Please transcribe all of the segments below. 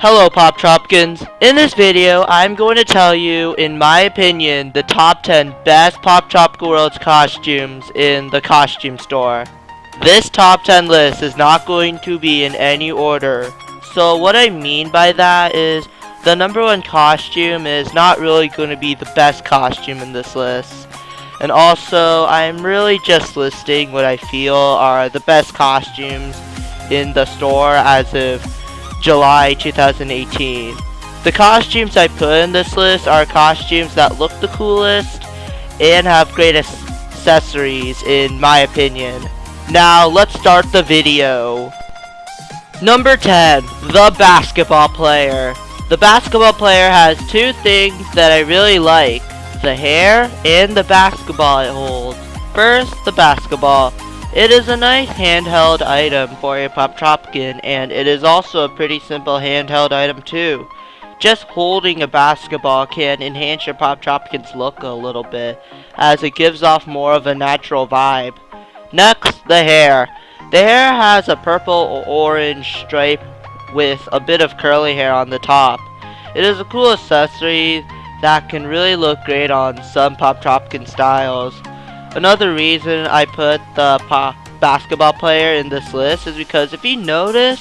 Hello Poptropicans. In this video, I'm going to tell you, in my opinion, the top 10 best Poptropica Worlds costumes in the costume store. This top 10 list is not going to be in any order. So what I mean by that is, the number one costume is not really going to be the best costume in this list. And also, I'm really just listing what I feel are the best costumes in the store as of July 2018. The costumes I put in this list are costumes that look the coolest and have great accessories in my opinion. Now let's start the video. Number 10, the basketball player. The basketball player has two things that I really like: the hair and the basketball it holds. First, the basketball. It is a nice handheld item for a Poptropican, and it is also a pretty simple handheld item too. Just holding a basketball can enhance your Poptropican's look a little bit, as it gives off more of a natural vibe. Next, the hair. The hair has a purple or orange stripe with a bit of curly hair on the top. It is a cool accessory that can really look great on some Poptropican styles. Another reason I put the basketball player in this list is because if you notice,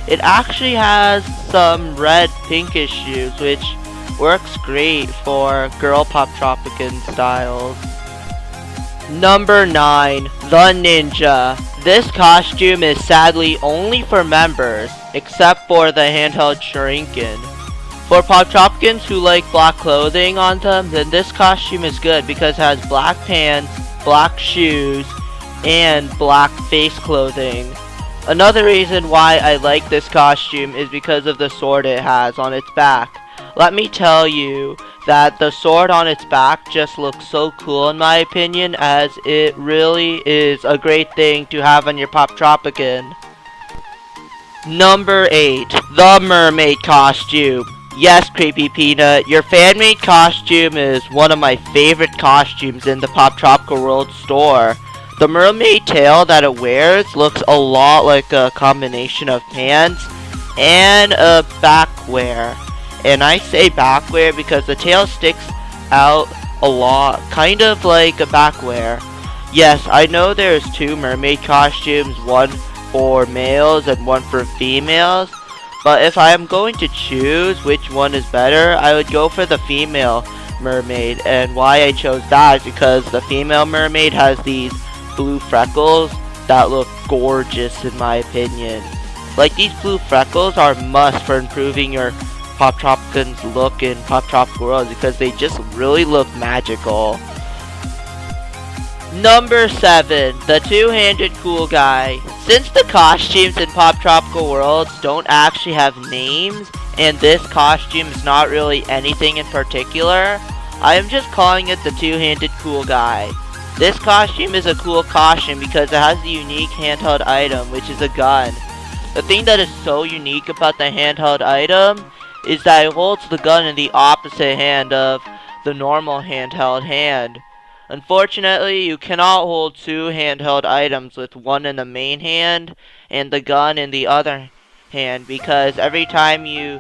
it actually has some red pinkish shoes, which works great for girl Poptropican styles. Number 9, the ninja. This costume is sadly only for members, except for the handheld shuriken. For Poptropicans who like black clothing on them, then this costume is good because it has black pants, black shoes, and black face clothing. Another reason why I like this costume is because of the sword it has on its back. Let me tell you that the sword on its back just looks so cool in my opinion, as it really is a great thing to have on your Poptropican. Number 8, the mermaid costume. Yes, Creepy Peanut, your fan-made costume is one of my favorite costumes in the Poptropica Worlds store. The mermaid tail that it wears looks a lot like a combination of pants and a backwear. And I say backwear because the tail sticks out a lot, kind of like a backwear. Yes, I know there's two mermaid costumes, one for males and one for females. But if I am going to choose which one is better, I would go for the female mermaid. And why I chose that is because the female mermaid has these blue freckles that look gorgeous in my opinion. Like, these blue freckles are a must for improving your Poptropican's look in Poptropica Worlds because they just really look magical. Number 7, the two-handed cool guy. Since the costumes in Poptropica Worlds don't actually have names, and this costume is not really anything in particular, I am just calling it the two-handed cool guy. This costume is a cool costume because it has a unique handheld item, which is a gun. The thing that is so unique about the handheld item is that it holds the gun in the opposite hand of the normal handheld hand. Unfortunately, you cannot hold two handheld items with one in the main hand and the gun in the other hand, because every time you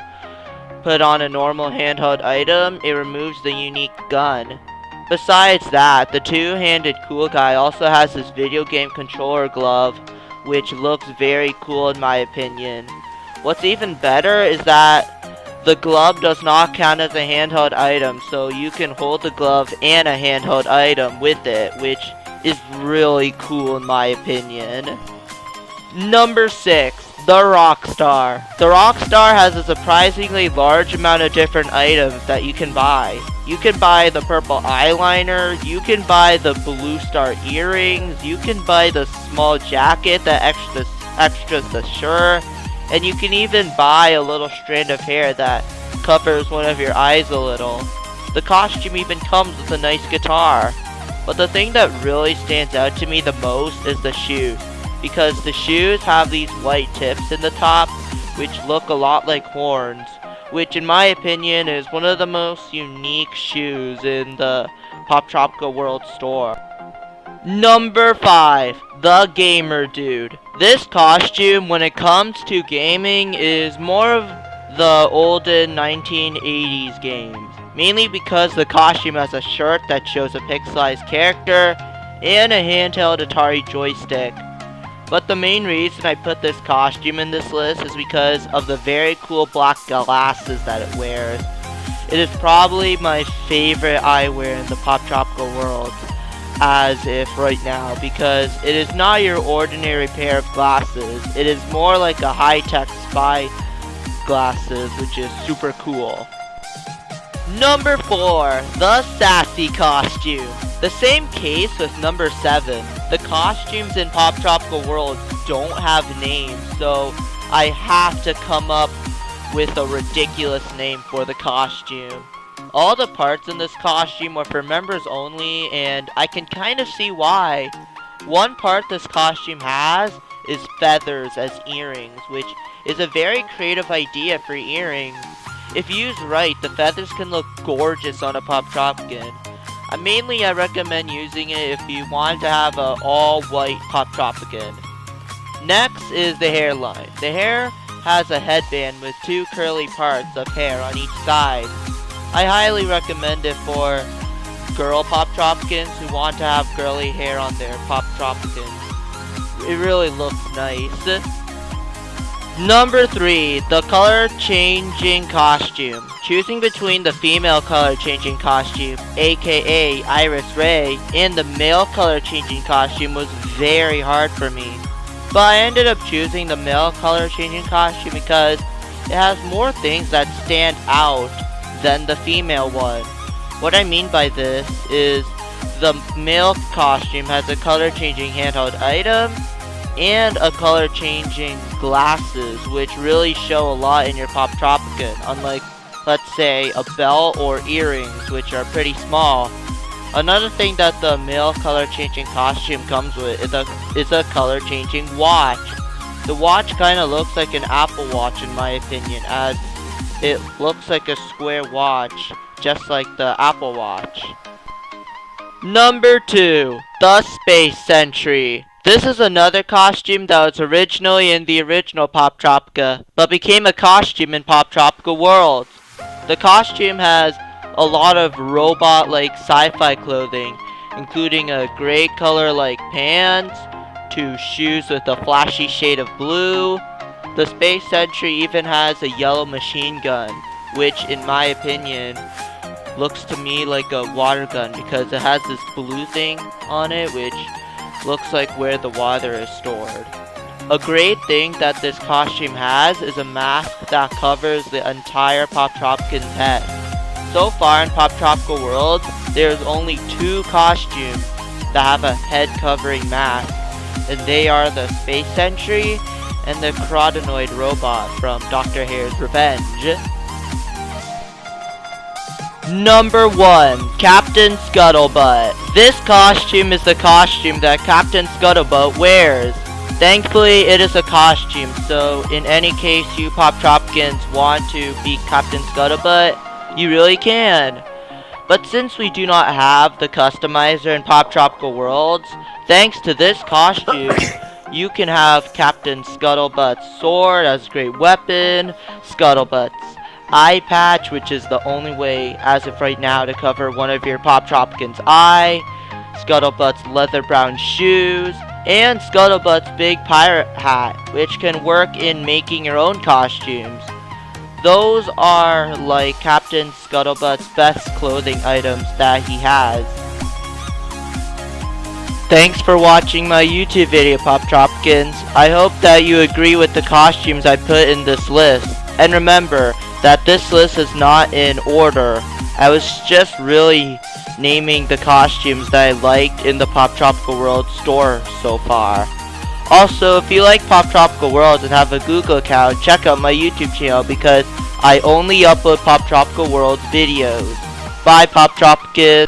put on a normal handheld item, it removes the unique gun. Besides that, the two-handed cool guy also has this video game controller glove, which looks very cool in my opinion. What's even better is that the glove does not count as a handheld item, so you can hold the glove and a handheld item with it, which is really cool in my opinion. Number 6, the Rockstar. The Rockstar has a surprisingly large amount of different items that you can buy. You can buy the purple eyeliner, you can buy the blue star earrings, you can buy the small jacket that extras the shirt, and you can even buy a little strand of hair that covers one of your eyes a little. The costume even comes with a nice guitar. But the thing that really stands out to me the most is the shoes, because the shoes have these white tips in the top, which look a lot like horns, which in my opinion is one of the most unique shoes in the Poptropica World store. Number 5, the Gamer Dude. This costume, when it comes to gaming, is more of the olden 1980s games, mainly because the costume has a shirt that shows a pixelized character and a handheld Atari joystick. But the main reason I put this costume in this list is because of the very cool black glasses that it wears. It is probably my favorite eyewear in the Poptropica Worlds, as if right now, because it is not your ordinary pair of glasses. It is more like a high-tech spy glasses, which is super cool. Number 4, the sassy costume. The same case with number 7. The costumes in Poptropica Worlds don't have names, so I have to come up with a ridiculous name for the costume. All the parts in this costume are for members only, and I can kind of see why. One part this costume has is feathers as earrings, which is a very creative idea for earrings. If used right, the feathers can look gorgeous on a Poptropican. Mainly, I recommend using it if you want to have an all-white Poptropican. Next is the hairline. The hair has a headband with 2 curly parts of hair on each side. I highly recommend it for girl Poptropicans who want to have girly hair on their Poptropicans. It really looks nice. Number 3, the color changing costume. Choosing between the female color changing costume, aka Iris Ray, and the male color changing costume was very hard for me. But I ended up choosing the male color changing costume because it has more things that stand out than the female one. What I mean by this is the male costume has a color changing handheld item and a color changing glasses, which really show a lot in your Poptropican, unlike, let's say, a belt or earrings, which are pretty small. Another thing that the male color changing costume comes with is a color changing watch. The watch kind of looks like an Apple Watch in my opinion, as it looks like a square watch, just like the Apple Watch. Number 2, the Space Sentry. This is another costume that was originally in the original Poptropica, but became a costume in Poptropica Worlds. The costume has a lot of robot-like sci-fi clothing, including a gray color-like pants, 2 shoes with a flashy shade of blue. The Space Sentry even has a yellow machine gun, which in my opinion looks to me like a water gun because it has this blue thing on it, which looks like where the water is stored. A great thing that this costume has is a mask that covers the entire Poptropican's head. So far in Poptropica Worlds, there's only 2 costumes that have a head covering mask, and they are the Space Sentry and the Crodonoid robot from Dr. Hare's Revenge. Number 1, Captain Scuttlebutt. This costume is the costume that Captain Scuttlebutt wears. Thankfully, it is a costume, so in any case you Poptropicans want to be Captain Scuttlebutt, you really can. But since we do not have the customizer in Poptropica Worlds, thanks to this costume, you can have Captain Scuttlebutt's sword as a great weapon, Scuttlebutt's eye patch, which is the only way as of right now to cover one of your Poptropican's eye, Scuttlebutt's leather brown shoes, and Scuttlebutt's big pirate hat, which can work in making your own costumes. Those are like Captain Scuttlebutt's best clothing items that he has. Thanks for watching my YouTube video, Poptropicans. I hope that you agree with the costumes I put in this list. And remember that this list is not in order. I was just really naming the costumes that I liked in the Poptropica World store so far. Also, if you like Poptropica Worlds and have a Google account, check out my YouTube channel because I only upload Poptropica Worlds videos. Bye, Poptropicans!